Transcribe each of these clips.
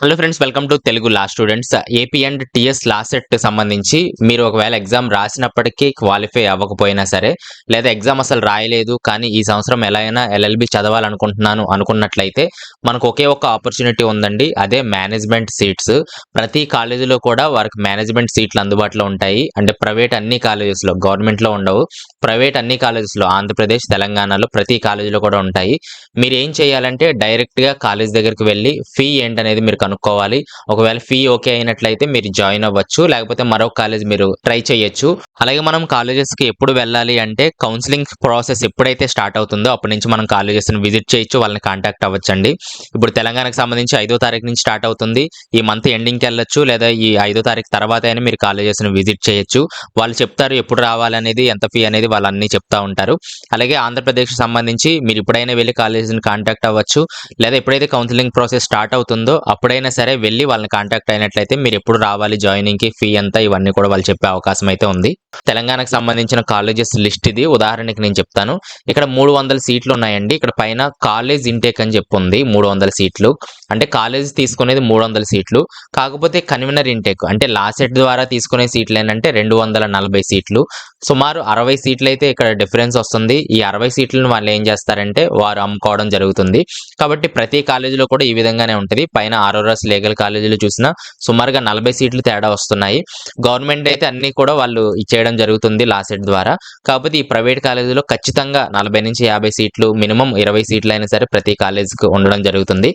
Hello friends, welcome to Telugu law students. AP and TS law set సంబంధించి మీరు ఒకవేళ exam రాసినప్పటికీ qualify అవ్వకపోయినా సరే, లేదా ఎగ్జామ్ అసలు రాయలేదు కానీ ఈ సంవత్సరం ఎలా అయినా ఎల్ఎల్బి చదవాలనుకుంటున్నాను అనుకున్నట్లయితే మనకు ఒకే ఒక ఆపర్చునిటీ ఉందండి. అదే మేనేజ్మెంట్ సీట్స్. ప్రతి కాలేజీలో కూడా వారికి మేనేజ్మెంట్ సీట్లు అందుబాటులో ఉంటాయి. అంటే ప్రైవేట్ అన్ని కాలేజెస్లో, గవర్నమెంట్లో ఉండవు. ప్రైవేట్ అన్ని కాలేజెస్లో ఆంధ్రప్రదేశ్, తెలంగాణలో ప్రతి కాలేజీలో కూడా ఉంటాయి. మీరు ఏం చేయాలంటే డైరెక్ట్గా కాలేజ్ దగ్గరికి వెళ్ళి ఫీ ఏంటనేది మీరు కనుక్కోవాలి. ఒకవేళ ఫీ ఓకే అయినట్లయితే మీరు జాయిన్ అవ్వచ్చు, లేకపోతే మరొక కాలేజ్ మీరు ట్రై చేయొచ్చు. అలాగే మనం కాలేజెస్కి ఎప్పుడు వెళ్ళాలి అంటే కౌన్సిలింగ్ ప్రాసెస్ ఎప్పుడైతే స్టార్ట్ అవుతుందో అప్పటి నుంచి మనం కాలేజెస్ని విజిట్ చేయొచ్చు, వాళ్ళని కాంటాక్ట్ అవ్వచ్చండి. ఇప్పుడు తెలంగాణకు సంబంధించి 5వ తారీఖు నుంచి స్టార్ట్ అవుతుంది. ఈ మంత్ ఎండింగ్కి వెళ్ళొచ్చు, లేదా ఈ 5వ తారీఖు తర్వాత అయినా మీరు కాలేజెస్ని విజిట్ చేయొచ్చు. వాళ్ళు చెప్తారు ఎప్పుడు రావాలనేది, ఎంత ఫీ అనేది వాళ్ళు అన్నీ చెప్తా ఉంటారు. అలాగే ఆంధ్రప్రదేశ్కి సంబంధించి మీరు ఎప్పుడైనా వెళ్ళి కాలేజీని కాంటాక్ట్ అవ్వచ్చు, లేదా ఎప్పుడైతే కౌన్సిలింగ్ ప్రాసెస్ స్టార్ట్ అవుతుందో అప్పుడైనా సరే వెళ్ళి వాళ్ళని కాంటాక్ట్ అయినట్లయితే మీరు ఎప్పుడు రావాలి, జాయినింగ్కి, ఫీ ఎంత, ఇవన్నీ కూడా వాళ్ళు చెప్పే అవకాశం అయితే ఉంది. తెలంగాణకు సంబంధించిన కాలేజెస్ లిస్ట్ ఇది. ఉదాహరణకి నేను చెప్తాను. ఇక్కడ 300 సీట్లు ఉన్నాయండి. ఇక్కడ పైన కాలేజ్ ఇంటేక్ అని చెప్పి ఉంది. 300 సీట్లు అంటే కాలేజ్ తీసుకునేది 300 సీట్లు. కాకపోతే కన్వీనర్ ఇంటేక్ అంటే లాసెట్ ద్వారా తీసుకునే సీట్లు ఏంటంటే 240 సీట్లు. సుమారు 60 సీట్లు అయితే ఇక్కడ డిఫరెన్స్ వస్తుంది. ఈ 60 సీట్లను వాళ్ళు ఏం చేస్తారంటే వారు అమ్ముకోవడం జరుగుతుంది. కాబట్టి ప్రతి కాలేజీలో కూడా ఈ విధంగానే ఉంటుంది. పైన ఆర్ఆర్ఎస్ లీగల్ కాలేజీలో చూసినా సుమారుగా 40 సీట్లు తేడా వస్తున్నాయి. గవర్నమెంట్ అయితే అన్ని కూడా వాళ్ళు ఇచ్చేయడం జరుగుతుంది లాసెట్ ద్వారా. కాకపోతే ఈ ప్రైవేట్ కాలేజీలో ఖచ్చితంగా 40 నుంచి 50 సీట్లు, మినిమం 20 సీట్లు అయినా సరే ప్రతి కాలేజీకి ఉండడం జరుగుతుంది.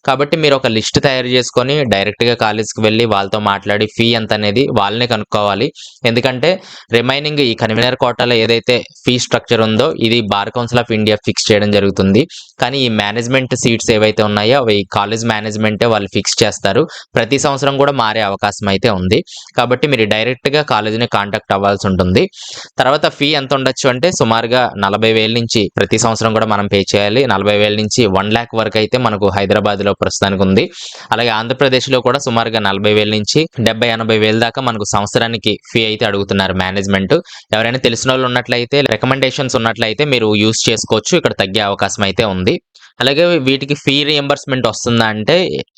కాబట్టి మీరు ఒక లిస్ట్ తయారు చేసుకొని డైరెక్ట్గా కాలేజ్కి వెళ్ళి వాళ్ళతో మాట్లాడి ఫీ ఎంత అనేది వాళ్ళనే కనుక్కోవాలి. ఎందుకంటే రిమైనింగ్ ఈ కన్వీనర్ కోటాలో ఏదైతే ఫీ స్ట్రక్చర్ ఉందో ఇది bar council of India fix చేయడం జరుగుతుంది. కానీ ఈ మేనేజ్మెంట్ సీట్స్ ఏవైతే ఉన్నాయో అవి కాలేజ్ మేనేజ్మెంటే వాళ్ళు ఫిక్స్ చేస్తారు. ప్రతి సంవత్సరం కూడా మారే అవకాశం అయితే ఉంది. కాబట్టి మీరు డైరెక్ట్గా కాలేజీని కాంటాక్ట్ అవ్వాల్సి ఉంటుంది. తర్వాత ఫీ ఎంత ఉండొచ్చు అంటే సుమారుగా 40,000 నుంచి ప్రతి సంవత్సరం కూడా మనం పే చేయాలి. 40,000 నుంచి 1 lakh వరకు అయితే మనకు హైదరాబాద్లో ప్రస్తుతానికి ఉంది. అలాగే ఆంధ్రప్రదేశ్లో కూడా సుమారుగా 40,000 నుంచి 70,000-80,000 దాకా మనకు సంవత్సరానికి ఫీ అయితే అడుగుతున్నారు మేనేజ్మెంట్. ఎవరైనా తెలిసిన వాళ్ళు ఉన్నట్లయితే, రికమెండేషన్స్ ఉన్నట్లయితే మీరు యూస్ చేసుకోవచ్చు. ఇక్కడ తగ్గే అవకాశం అయితే ఉంది. అలాగే వీటికి ఫీ రియంబర్స్మెంట్ వస్తుందా అంటే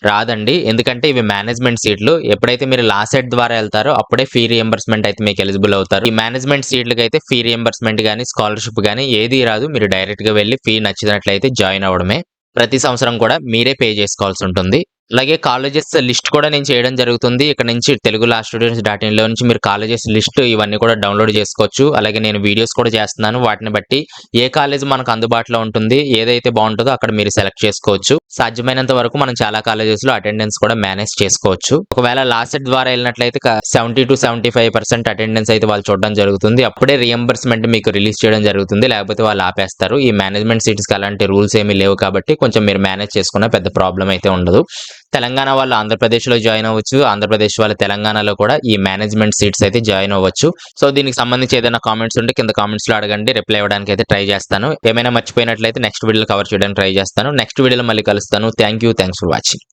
రాదండి. ఎందుకంటే ఇవి మేనేజ్మెంట్ సీట్లు. ఎప్పుడైతే మీరు లాసెట్ ద్వారా వెళ్తారో అప్పుడే ఫీ రియంబర్స్మెంట్ అయితే మీకు ఎలిజిబుల్ అవుతారు. ఈ మేనేజ్మెంట్ సీట్లకి అయితే ఫీ రియంబర్స్మెంట్ కానీ, స్కాలర్షిప్ కానీ ఏది రాదు. మీరు డైరెక్ట్గా వెళ్ళి ఫీ నచ్చినట్లయితే జాయిన్ అవ్వడమే. ప్రతి సంవత్సరం కూడా మీరే పే చేసుకోవాల్సి ఉంటుంది. అలాగే కాలేజెస్ లిస్ట్ కూడా నేను చేయడం జరుగుతుంది. ఇక్కడ నుంచి తెలుగు లా స్టూడెంట్స్ .in లో నుంచి మీరు కాలేజెస్ లిస్ట్ ఇవన్నీ కూడా డౌన్లోడ్ చేసుకోవచ్చు. అలాగే నేను వీడియోస్ కూడా చేస్తున్నాను. వాటిని బట్టి ఏ కాలేజ్ మనకు అందుబాటులో ఉంటుంది, ఏదైతే బాగుంటుందో అక్కడ మీరు సెలెక్ట్ చేసుకోవచ్చు. సాధ్యమైనంత వరకు మనం చాలా కాలేజెస్ లో అటెండెన్స్ కూడా మేనేజ్ చేసుకోవచ్చు. ఒకవేళ లాసెట్ ద్వారా వెళ్ళినట్లయితే 70-75% అటెండెన్స్ అయితే వాళ్ళు చూడడం జరుగుతుంది. అప్పుడే రియంబర్స్మెంట్ మీకు రిలీజ్ చేయడం జరుగుతుంది. లేకపోతే వాళ్ళు ఆపేస్తారు. ఈ మేనేజ్మెంట్ సీట్స్ కి అలాంటి రూల్స్ ఏమీ లేవు కాబట్టి కొంచెం మీరు మేనేజ్ చేసుకున్న పెద్ద ప్రాబ్లం అయితే ఉండదు. తెలంగాణ వాళ్ళు ఆంధ్రప్రదేశ్లో జాయిన్ అవ్వచ్చు. ఆంధ్రప్రదేశ్ వాళ్ళు తెలంగాణలో కూడా ఈ మేనేజ్మెంట్ సీట్స్ అయితే జాయిన్ అవ్వచ్చు. సో దీనికి సంబంధించి ఏదైనా కామెంట్స్ ఉంటే కింద కామెంట్స్ లో అడగండి. రిప్లై ఇవ్వడానికి అయితే ట్రై చేస్తాను. ఏమైనా మర్చిపోయినట్లయితే నెక్స్ట్ వీడియోలో కవర్ చేయడానికి ట్రై చేస్తాను. నెక్స్ట్ వీడియోలో మళ్ళీ కలుస్తాను. Thanks for watching.